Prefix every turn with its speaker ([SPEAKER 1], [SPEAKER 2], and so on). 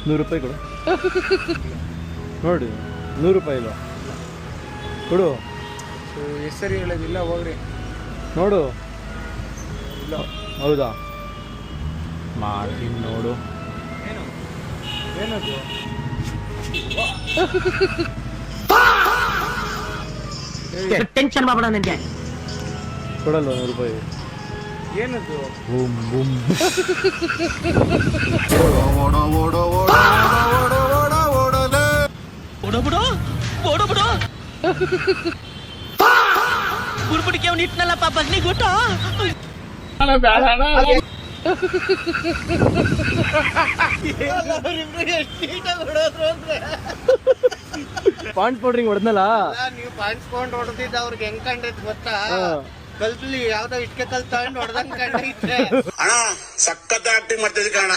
[SPEAKER 1] ₹100 ಕೊಡು ನೋಡಿ. ₹100 ಇಲ್ವಾ? ಕೊಡು.
[SPEAKER 2] ಹೆಸರು ಹೇಳೋದಿಲ್ಲ, ಹೋಗ್ರಿ.
[SPEAKER 1] ನೋಡು.
[SPEAKER 2] ಇಲ್ಲ.
[SPEAKER 1] ಹೌದಾ? ಮಾಡ್ತೀನಿ ನೋಡು.
[SPEAKER 2] ಏನದು?
[SPEAKER 3] ಟೆನ್ಷನ್ ಮಾಡಬೇಡ ನನಗೆ.
[SPEAKER 1] ಕೊಡಲ್ಲ ₹100.
[SPEAKER 2] ಏನದು?
[SPEAKER 1] Boom boom.
[SPEAKER 3] ಬುಡ್ಬುಡಿಕೆ ಅವ್ನು ಇಟ್ನಲ್ಲ ಪಾಪ ಬಗ್ನಿಗುಟ್ಟು.
[SPEAKER 1] ಪಾಯಿಂಟ್ ಪೌಡ್ರಿಂಗ್ ಹೊಡೆದ್ನಲ್ಲ.
[SPEAKER 2] ನೀವು ಪಾಯಿಂಟ್ಸ್ಕೊಂಡು ಹೊಡೆದಿದ್ದ ಅವ್ರಿಗೆ ಹೆಂಗ್ ಕಂಡೈತ್ ಗೊತ್ತಾ? ಕಲ್ತ್ಲಿ ಯಾವ್ದೋ ಇಟ್ಕೆ ಕಲ್ ತಗೊಂಡು ಹೊಡೆದಂಗ್ ಕಂಡೈತೆ.
[SPEAKER 4] ಅಣ್ಣ ಸಖತ್ ಆಕ್ಟಿಂಗ್ ಮಾಡ್ತಿದ್ದೆ ಕಣ.